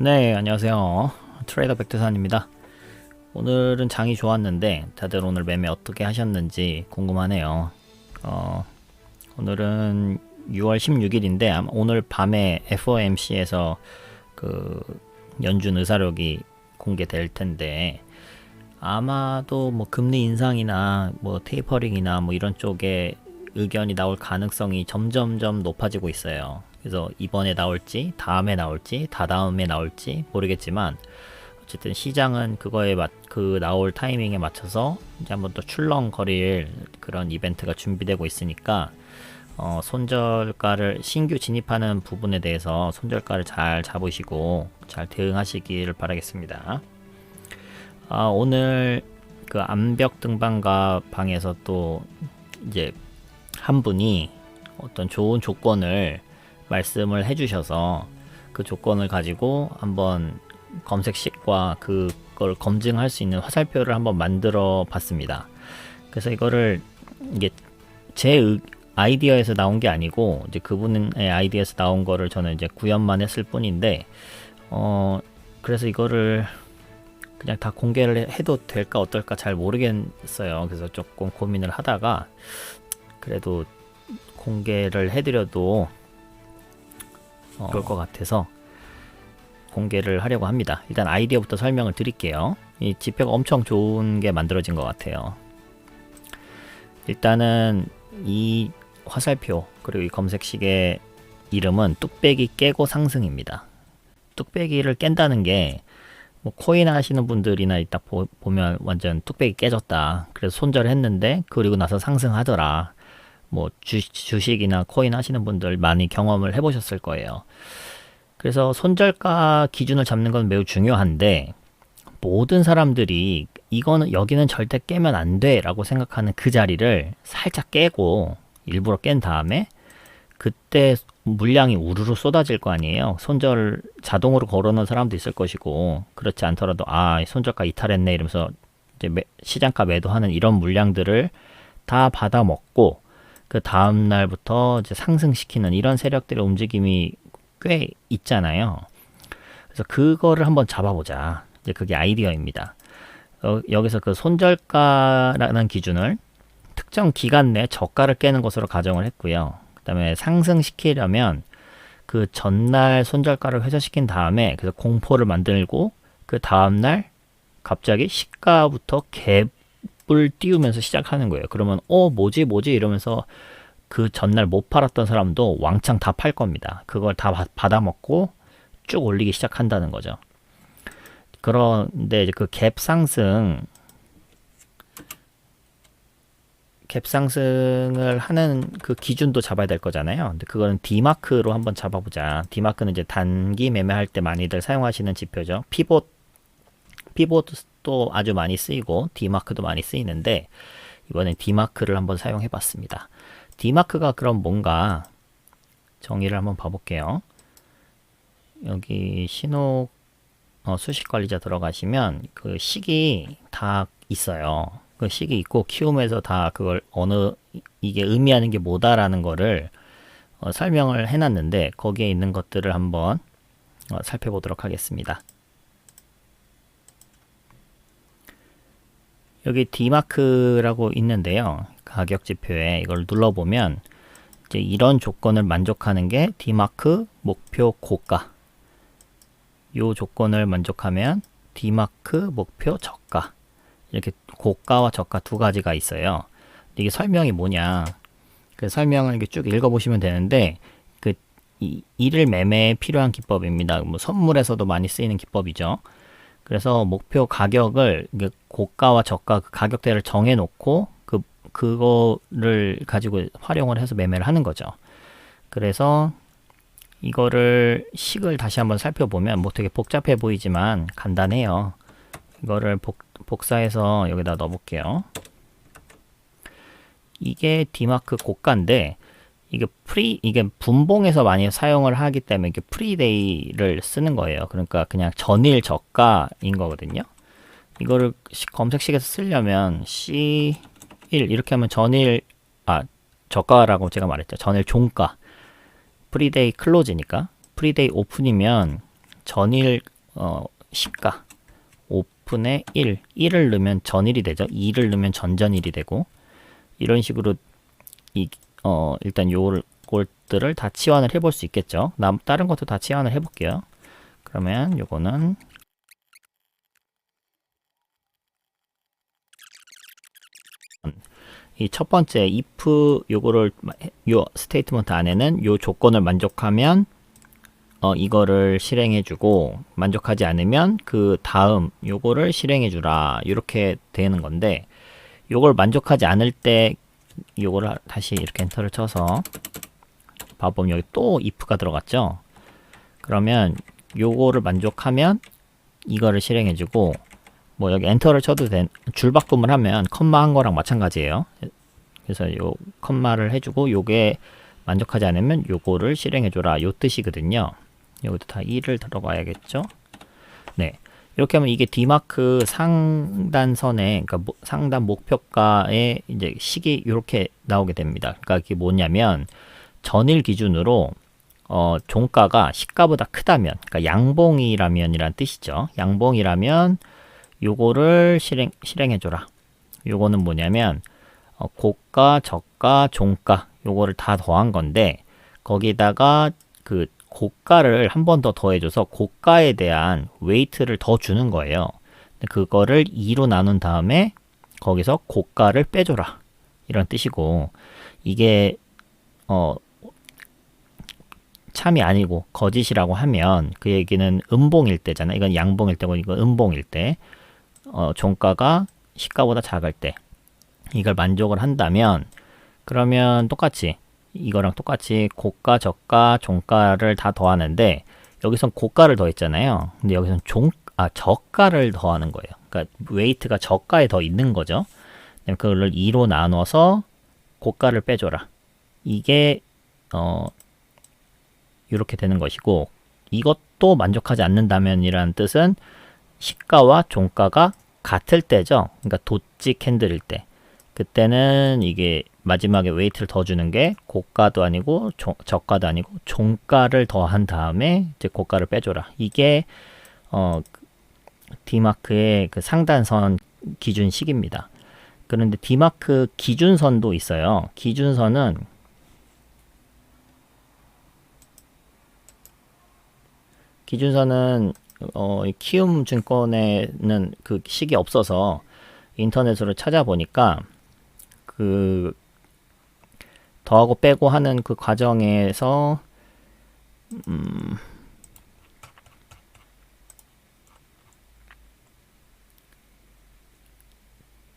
네, 안녕하세요. 트레이더 백두산입니다. 오늘은 장이 좋았는데 다들 오늘 매매 어떻게 하셨는지 궁금하네요. 오늘은 6월 16일인데 아마 오늘 밤에 FOMC에서 그 연준 의사록이 공개될 텐데 아마도 뭐 금리 인상이나 뭐 테이퍼링이나 뭐 이런 쪽에 의견이 나올 가능성이 점점점 높아지고 있어요. 그래서 이번에 나올지 다음에 나올지 다다음에 나올지 모르겠지만 어쨌든 시장은 그거에 그 나올 타이밍에 맞춰서 이제 한번 또 출렁거릴 그런 이벤트가 준비되고 있으니까 손절가를 신규 진입하는 부분에 대해서 손절가를 잘 잡으시고 잘 대응하시기를 바라겠습니다. 오늘 그 암벽 등반가 방에서 또 이제 한 분이 어떤 좋은 조건을 말씀을 해주셔서 그 조건을 가지고 한번 검색식과 그걸 검증할 수 있는 화살표를 한번 만들어 봤습니다. 그래서 이거를 이게 제 아이디어에서 나온 게 아니고 이제 그분의 아이디어에서 나온 거를 저는 이제 구현만 했을 뿐인데 그래서 이거를 그냥 다 공개를 해도 될까 어떨까 잘 모르겠어요. 그래서 조금 고민을 하다가 그래도 공개를 해드려도 그럴 것 같아서 공개를 하려고 합니다. 일단 아이디어부터 설명을 드릴게요. 이 지표가 엄청 좋은 게 만들어진 것 같아요. 일단은 이 화살표 그리고 이 검색식의 이름은 뚝배기 깨고 상승입니다. 뚝배기를 깬다는 게 뭐 코인 하시는 분들이나 딱 보면 완전 뚝배기 깨졌다. 그래서 손절을 했는데 그리고 나서 상승하더라. 뭐 주식이나 코인 하시는 분들 많이 경험을 해보셨을 거예요. 그래서 손절가 기준을 잡는 건 매우 중요한데 모든 사람들이 이거는 여기는 절대 깨면 안 돼 라고 생각하는 그 자리를 살짝 깨고 일부러 깬 다음에 그때 물량이 우르르 쏟아질 거 아니에요. 손절 자동으로 걸어놓은 사람도 있을 것이고 그렇지 않더라도 손절가 이탈했네 이러면서 이제 시장가 매도하는 이런 물량들을 다 받아먹고 그 다음 날부터 이제 상승시키는 이런 세력들의 움직임이 꽤 있잖아요. 그래서 그거를 한번 잡아보자. 이제 그게 아이디어입니다. 여기서 그 손절가라는 기준을 특정 기간 내 저가를 깨는 것으로 가정을 했고요. 그 다음에 상승시키려면 그 전날 손절가를 회전시킨 다음에 그래서 공포를 만들고 그 다음날 갑자기 시가부터 갭을 띄우면서 시작하는 거예요. 그러면 뭐지 이러면서 그 전날 못 팔았던 사람도 왕창 다 팔 겁니다. 그걸 다 받아먹고 쭉 올리기 시작한다는 거죠. 그런데 이제 그 갭 상승을 하는 그 기준도 잡아야 될 거잖아요. 근데 그거는 D마크로 한번 잡아보자. D마크는 이제 단기 매매할 때 많이들 사용하시는 지표죠. 피봇도 아주 많이 쓰이고 D마크도 많이 쓰이는데 이번엔 D마크를 한번 사용해 봤습니다. D마크가 그럼 뭔가 정의를 한번 봐볼게요. 여기 신호 수식 관리자 들어가시면 그 식이 다 있어요. 그 식이 있고 키움에서 다 그걸 이게 의미하는 게 뭐다라는 거를 설명을 해놨는데 거기에 있는 것들을 한번 살펴보도록 하겠습니다. 여기 D마크라고 있는데요. 가격 지표에 이걸 눌러보면 이제 이런 조건을 만족하는 게 D마크 목표 고가. 요 조건을 만족하면 D마크 목표 저가. 이렇게 고가와 저가 두 가지가 있어요. 이게 설명이 뭐냐? 그 설명을 이렇게 쭉 읽어보시면 되는데 이를 매매에 필요한 기법입니다. 뭐 선물에서도 많이 쓰이는 기법이죠. 그래서 목표 가격을 고가와 저가 그 가격대를 정해놓고 그거를 가지고 활용을 해서 매매를 하는 거죠. 그래서 이거를 식을 다시 한번 살펴보면 뭐 되게 복잡해 보이지만 간단해요. 이거를 복사해서 여기다 넣어볼게요. 이게 D마크 고가인데 이게 분봉에서 많이 사용을 하기 때문에 이게 프리데이를 쓰는 거예요. 그러니까 그냥 전일 저가인 거거든요. 이거를 검색식에서 쓰려면 C1 이렇게 하면 전일 저가라고 제가 말했죠. 전일 종가 프리데이 클로즈니까 프리데이 오픈이면 전일 시가 오픈에 1을 넣으면 전일이 되죠. 2를 넣으면 전전일이 되고 이런 식으로 일단 요것들을 다 치환을 해볼 수 있겠죠. 다른 것도 다 치환을 해볼게요. 그러면 요거는 이 첫 번째 if 요거를 요 스테이트먼트 안에는 요 조건을 만족하면 이거를 실행해 주고 만족하지 않으면 그 다음 요거를 실행해 주라 이렇게 되는 건데 요걸 만족하지 않을 때 요거를 다시 이렇게 엔터를 쳐서 봐보면 여기 또 if가 들어갔죠. 그러면 요거를 만족하면 이거를 실행해 주고 뭐 여기 엔터를 쳐도 줄바꿈을 하면 컴마 한 거랑 마찬가지예요. 그래서 요 컴마를 해주고 요게 만족하지 않으면 요거를 실행해 줘라 요 뜻이거든요. 여기도 다 1을 들어가야겠죠. 네, 이렇게 하면 이게 D마크 상단선에 그러니까 상단 목표가의 이제 식이 이렇게 나오게 됩니다. 그러니까 이게 뭐냐면 전일 기준으로 종가가 시가보다 크다면 그러니까 양봉이라면이란 뜻이죠. 양봉이라면 요거를 실행해 줘라. 요거는 뭐냐면 고가, 저가, 종가 요거를 다 더한 건데 거기다가 그 고가를 한 번 더 더해줘서 고가에 대한 웨이트를 더 주는 거예요. 그거를 2로 나눈 다음에 거기서 고가를 빼줘라 이런 뜻이고 이게 참이 아니고 거짓이라고 하면 그 얘기는 음봉일 때잖아. 이건 양봉일 때고 이건 음봉일 때 종가가 시가보다 작을 때 이걸 만족을 한다면 그러면 똑같이 이거랑 똑같이 고가, 저가, 종가를 다 더하는데 여기선 고가를 더했잖아요. 근데 여기선 저가를 더하는 거예요. 그러니까 웨이트가 저가에 더 있는 거죠. 그걸 2로 나눠서 고가를 빼줘라. 이게 이렇게 되는 것이고 이것도 만족하지 않는다면이라는 뜻은 시가와 종가가 같을 때죠. 그러니까 도치 캔들일 때. 그때는 이게 마지막에 웨이트를 더 주는 게 고가도 아니고 저가도 아니고 종가를 더한 다음에 이제 고가를 빼줘라. 이게 D마크의 그 상단선 기준식입니다. 그런데 D마크 기준선도 있어요. 기준선은 키움 증권에는 그 식이 없어서 인터넷으로 찾아보니까 그 더하고 빼고 하는 그 과정에서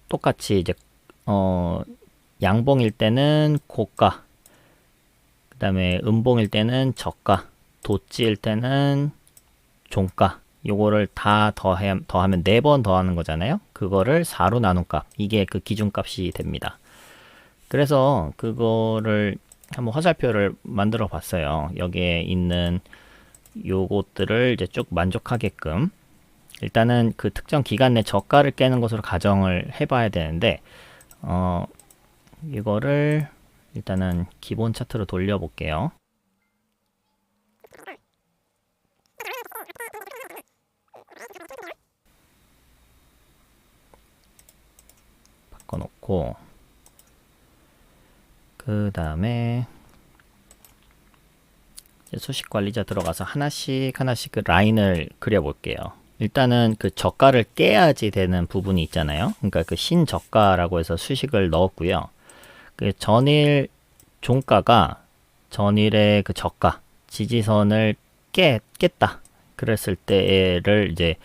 똑같이 이제 양봉일 때는 고가, 그 다음에 음봉일 때는 저가, 도치일 때는 종가 요거를 다 더하면 4번 더하는 거잖아요. 그거를 4로 나눈 값 이게 그 기준값이 됩니다. 그래서 그거를 한번 화살표를 만들어 봤어요. 여기에 있는 요것들을 이제 쭉 만족하게끔 일단은 그 특정 기간 내 저가를 깨는 것으로 가정을 해봐야 되는데 이거를 일단은 기본 차트로 돌려볼게요. 바꿔놓고 그 다음에 수식 관리자 들어가서 하나씩 그 라인을 그려볼게요. 일단은 그 저가를 깨야지 되는 부분이 있잖아요. 그러니까 그 신저가라고 해서 수식을 넣었고요. 그 전일 종가가 전일의 그 저가 지지선을 깼다. 그랬을 때를 이제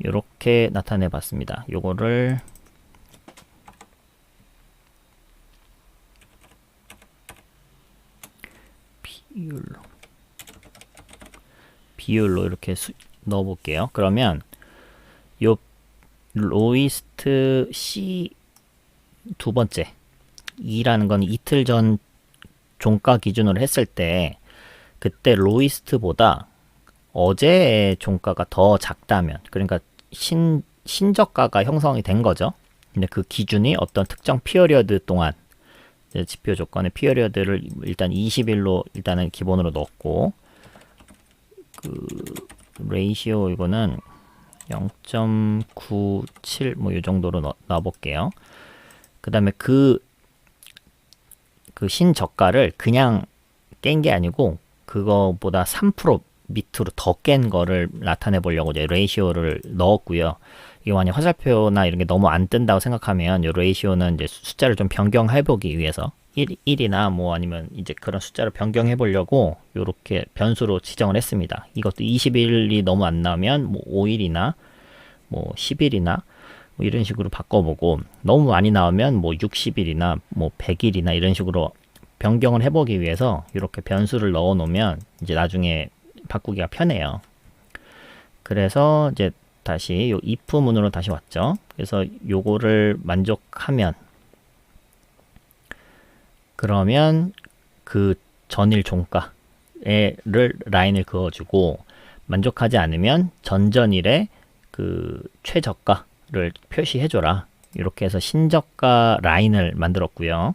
이렇게 나타내 봤습니다. 요거를 비율로 이렇게 넣어 볼게요. 그러면 요 로이스트 C 두 번째 2라는 건 이틀 전 종가 기준으로 했을 때 그때 로이스트보다 어제의 종가가 더 작다면 그러니까 신저가가 형성이 된 거죠. 근데 그 기준이 어떤 특정 피어리어드 동안 지표 조건의 피어리어드를 일단 20일로 일단은 기본으로 넣었고 그 레이시오 이거는 0.97 뭐 이 정도로 넣어볼게요. 그 다음에 그 신저가를 그냥 깬 게 아니고 그거보다 3% 밑으로 더 깬 거를 나타내 보려고 이제 레이시오를 넣었고요. 이게 만약 화살표나 이런 게 너무 안 뜬다고 생각하면 이 레이시오는 이제 숫자를 좀 변경해 보기 위해서 1이나 뭐 아니면 이제 그런 숫자를 변경해 보려고 이렇게 변수로 지정을 했습니다. 이것도 21이 너무 안 나오면 뭐 5일이나 뭐 10일이나 뭐 이런 식으로 바꿔보고 너무 많이 나오면 뭐 60일이나 뭐 100일이나 이런 식으로 변경을 해보기 위해서 이렇게 변수를 넣어 놓으면 이제 나중에 바꾸기가 편해요. 그래서 이제 다시 요 if 문으로 다시 왔죠. 그래서 요거를 만족하면 그러면 그 전일 종가를 라인을 그어주고 만족하지 않으면 전전일의 그 최저가를 표시해줘라. 이렇게 해서 신저가 라인을 만들었고요.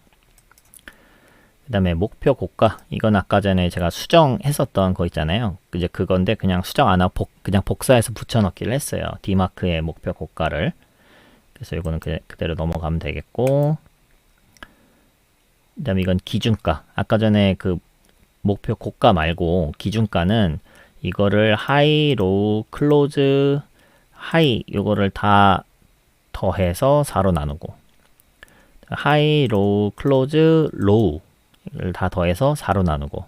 그 다음에 목표 고가, 이건 아까 전에 제가 수정했었던 거 있잖아요. 이제 그건데 그냥 수정 안 하고 그냥 복사해서 붙여넣기를 했어요. D마크의 목표 고가를. 그래서 이거는 그대로 넘어가면 되겠고, 그 다음에 이건 기준가. 아까 전에 그 목표 고가 말고 기준가는 이거를 하이, 로우, 클로즈, 하이 요거를 다 더해서 4로 나누고 하이, 로우, 클로즈, 로우를 다 더해서 4로 나누고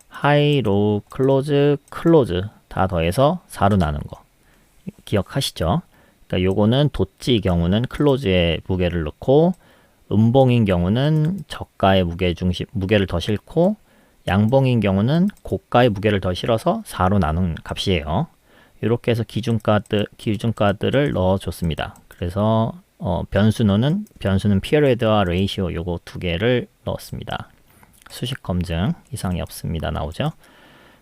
하이, 로우, 클로즈, 클로즈 다 더해서 4로 나눈 거 기억하시죠? 그러니까 요거는 도찌 경우는 클로즈에 무게를 넣고 음봉인 경우는 저가의 무게를 더 싣고 양봉인 경우는 고가의 무게를 더 실어서 4로 나눈 값이에요. 이렇게 해서 기준가들을 넣어줬습니다. 그래서 변수는 피어리드와 레이시오 요거 두 개를 넣었습니다. 수식 검증 이상이 없습니다. 나오죠?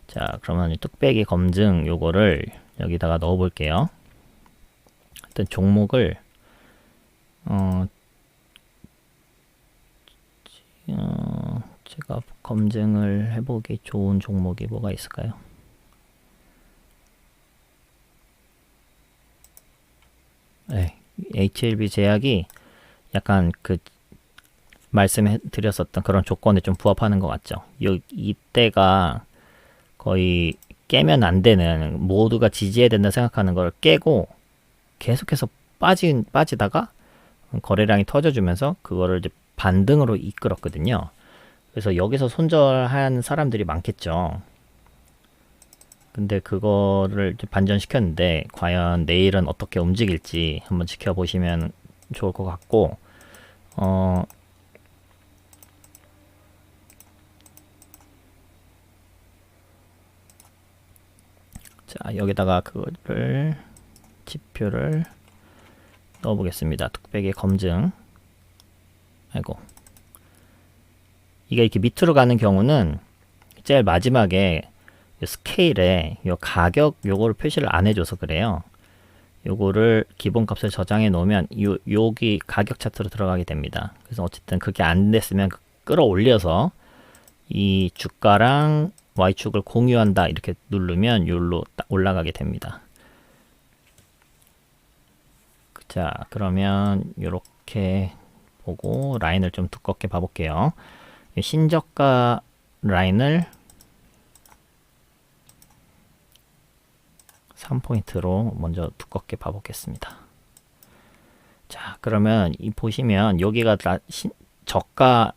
자, 그러면 뚝배기 검증 요거를 여기다가 넣어 볼게요. 일단 종목을 제가 검증을 해보기 좋은 종목이 뭐가 있을까요? 네, HLB 제약이 약간 그 말씀해 드렸었던 그런 조건에 좀 부합하는 것 같죠. 이때가 거의 깨면 안 되는, 모두가 지지해야 된다 생각하는 걸 깨고 계속해서 빠지다가 거래량이 터져주면서 그거를 이제 반등으로 이끌었거든요. 그래서 여기서 손절한 사람들이 많겠죠. 근데 그거를 반전시켰는데 과연 내일은 어떻게 움직일지 한번 지켜보시면 좋을 것 같고, 자, 여기다가 그거를 지표를 넣어 보겠습니다. 뚝배기 검증. 아이고, 이게 이렇게 밑으로 가는 경우는 제일 마지막에 스케일에 요 가격 요거를 표시를 안 해줘서 그래요. 요거를 기본값을 저장해 놓으면 여기 가격 차트로 들어가게 됩니다. 그래서 어쨌든 그게 안 됐으면 끌어올려서 이 주가랑 Y축을 공유한다 이렇게 누르면 요로 올라가게 됩니다. 자, 그러면 요렇게 보고 라인을 좀 두껍게 봐볼게요. 신저가 라인을 3포인트로 먼저 두껍게 봐보겠습니다. 자, 그러면 보시면 여기가 저가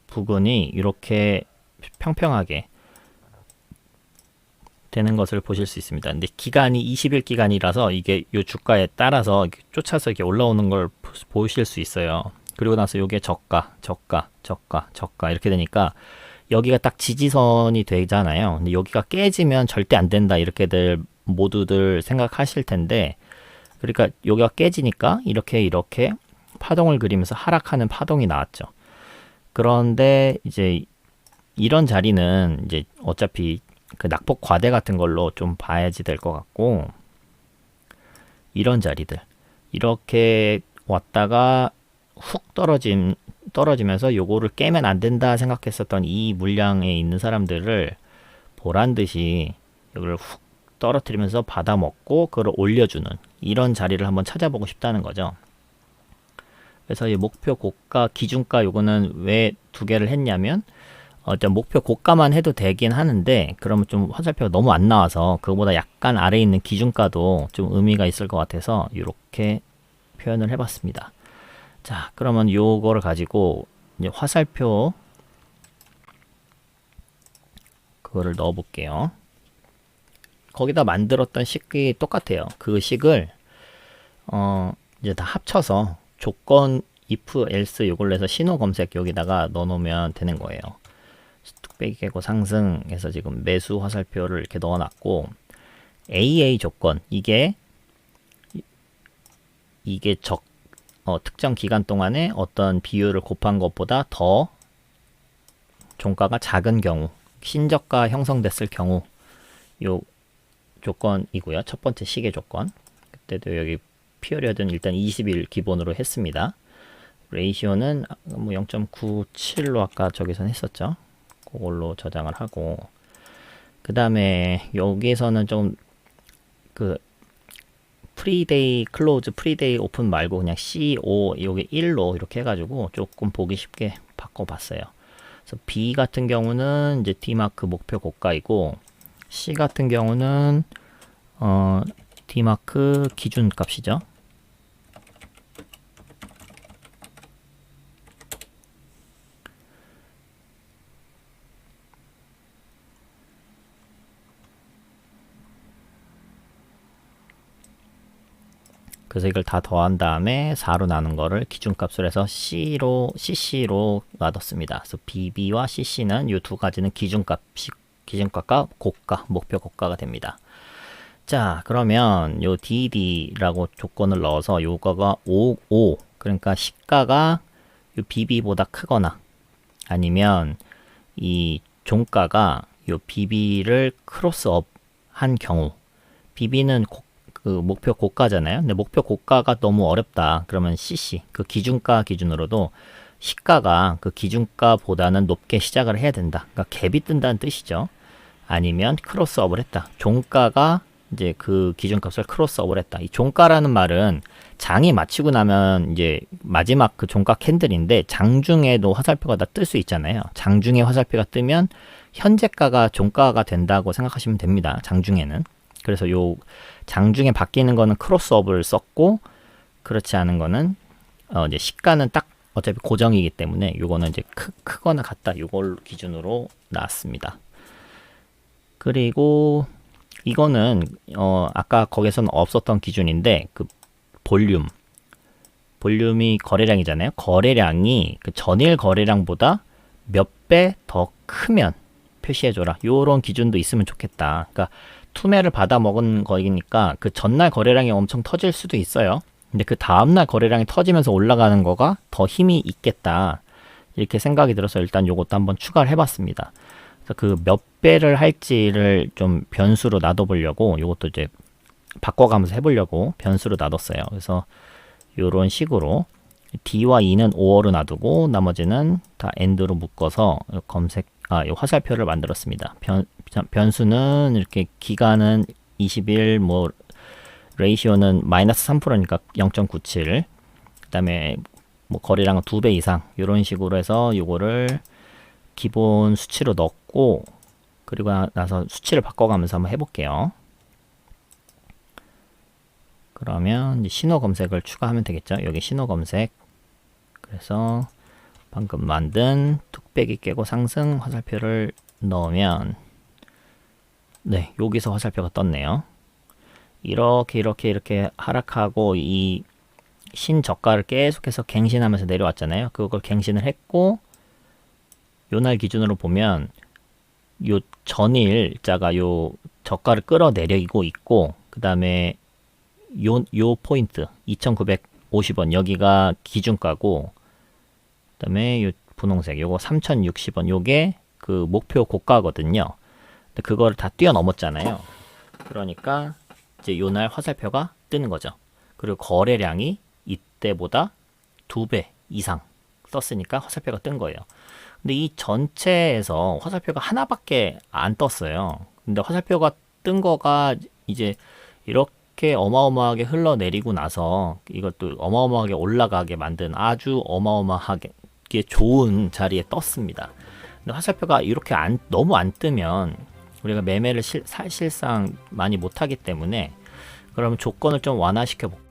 부근이 이렇게 평평하게 되는 것을 보실 수 있습니다. 근데 기간이 20일 기간이라서 이게 요 주가에 따라서 쫓아서 이렇게 올라오는 걸 보실 수 있어요. 그리고 나서 요게 저가 이렇게 되니까 여기가 딱 지지선이 되잖아요. 근데 여기가 깨지면 절대 안 된다 이렇게들 모두들 생각하실 텐데, 그러니까 여기가 깨지니까 이렇게 파동을 그리면서 하락하는 파동이 나왔죠. 그런데 이제 이런 자리는 이제 어차피 그 낙폭 과대 같은 걸로 좀 봐야지 될 것 같고, 이런 자리들 이렇게 왔다가 훅 떨어지면서 요거를 깨면 안 된다 생각했었던 이 물량에 있는 사람들을 보란 듯이 여기를 훅 떨어뜨리면서 받아먹고 그걸 올려주는 이런 자리를 한번 찾아보고 싶다는 거죠. 그래서 이 목표 고가, 기준가 요거는 왜 두 개를 했냐면 일단 목표 고가만 해도 되긴 하는데 그러면 좀 화살표가 너무 안 나와서 그거보다 약간 아래에 있는 기준가도 좀 의미가 있을 것 같아서 이렇게 표현을 해봤습니다. 자, 그러면 요거를 가지고 이제 화살표 그거를 넣어 볼게요. 거기다 만들었던 식이 똑같아요. 그 식을 이제 다 합쳐서 조건 if else 요걸로 해서 신호 검색 여기다가 넣어 놓으면 되는 거예요. 뚝배기 깨고 상승해서 지금 매수 화살표를 이렇게 넣어 놨고 AA 조건 이게 특정 기간 동안에 어떤 비율을 곱한 것보다 더 종가가 작은 경우 신저가 형성됐을 경우 요 조건이고요. 첫 번째 시계 조건. 그때도 여기 피어리어드는 일단 20일 기본으로 했습니다. 레이시오는 뭐 0.97로 아까 저기선 했었죠. 그걸로 저장을 하고 그 다음에 여기에서는 좀 그 프리데이 클로즈 프리데이 오픈 말고 그냥 CO 여기 1로 이렇게 해가지고 조금 보기 쉽게 바꿔봤어요. 그래서 B 같은 경우는 이제 D마크 목표 고가이고 C 같은 경우는 D마크 기준 값이죠. 그래서 이걸 다 더한 다음에 4로 나눈 거를 기준값으로 해서 CC로 놔뒀습니다. 그래서 BB와 CC는 이 두 가지는 기준값과 고가, 목표 고가가 됩니다. 자, 그러면 요 DD라고 조건을 넣어서 요거가 5, 그러니까 시가가 요 BB보다 크거나 아니면 이 종가가 요 BB를 크로스업 한 경우 BB는 그 목표 고가잖아요. 근데 목표 고가가 너무 어렵다. 그러면 CC, 그 기준가 기준으로도 시가가 그 기준가보다는 높게 시작을 해야 된다. 그러니까 갭이 뜬다는 뜻이죠. 아니면 크로스업을 했다. 종가가 이제 그 기준값을 크로스업을 했다. 이 종가라는 말은 장이 마치고 나면 이제 마지막 그 종가 캔들인데 장중에도 화살표가 다 뜰 수 있잖아요. 장중에 화살표가 뜨면 현재가가 종가가 된다고 생각하시면 됩니다. 장중에는. 그래서 요 장중에 바뀌는 거는 크로스업을 썼고 그렇지 않은 거는 이제 시가는 딱 어차피 고정이기 때문에 요거는 이제 크거나 같다. 요걸 기준으로 나왔습니다. 그리고 이거는 아까 거기서는 없었던 기준인데 그 볼륨이 거래량이잖아요. 거래량이 그 전일 거래량보다 몇 배 더 크면 표시해줘라. 요런 기준도 있으면 좋겠다. 그러니까 투매를 받아 먹은 거니까 그 전날 거래량이 엄청 터질 수도 있어요. 근데 그 다음날 거래량이 터지면서 올라가는 거가 더 힘이 있겠다. 이렇게 생각이 들어서 일단 요것도 한번 추가를 해봤습니다. 그래서 그 몇 배를 할지를 좀 변수로 놔둬보려고 요것도 이제 바꿔가면서 해보려고 변수로 놔뒀어요. 그래서 요런 식으로 D와 E는 5어로 놔두고 나머지는 다 AND로 묶어서 이 화살표를 만들었습니다. 변수는 이렇게 기간은 20일, 뭐 레이시오는 마이너스 3%니까 0.97. 그다음에 뭐 거래량은 2배 이상 이런 식으로 해서 요거를 기본 수치로 넣고 그리고 나서 수치를 바꿔가면서 한번 해볼게요. 그러면 이제 신호 검색을 추가하면 되겠죠. 여기 신호 검색. 그래서 방금 만든 뚝배기 깨고 상승 화살표를 넣으면 네, 여기서 화살표가 떴네요. 이렇게 하락하고 이 신저가를 계속해서 갱신하면서 내려왔잖아요. 그걸 갱신을 했고 요날 기준으로 보면 요 전일자가 요 저가를 끌어내리고 있고 그 다음에 요 포인트 2,950원 여기가 기준가고 그 다음에 요 분홍색 요거 3,060원 요게 그 목표 고가거든요. 근데 그거를 다 뛰어넘었잖아요. 그러니까 이제 요날 화살표가 뜨는 거죠. 그리고 거래량이 이때보다 2배 이상 썼으니까 화살표가 뜬 거예요. 근데 이 전체에서 화살표가 하나밖에 안 떴어요. 근데 화살표가 뜬 거가 이제 이렇게 어마어마하게 흘러내리고 나서 이것도 어마어마하게 올라가게 만든 아주 어마어마하게 좋은 자리에 떴습니다. 근데 화살표가 이렇게 너무 안 뜨면 우리가 매매를 사실상 많이 못하기 때문에 그러면 조건을 좀 완화시켜 볼게요.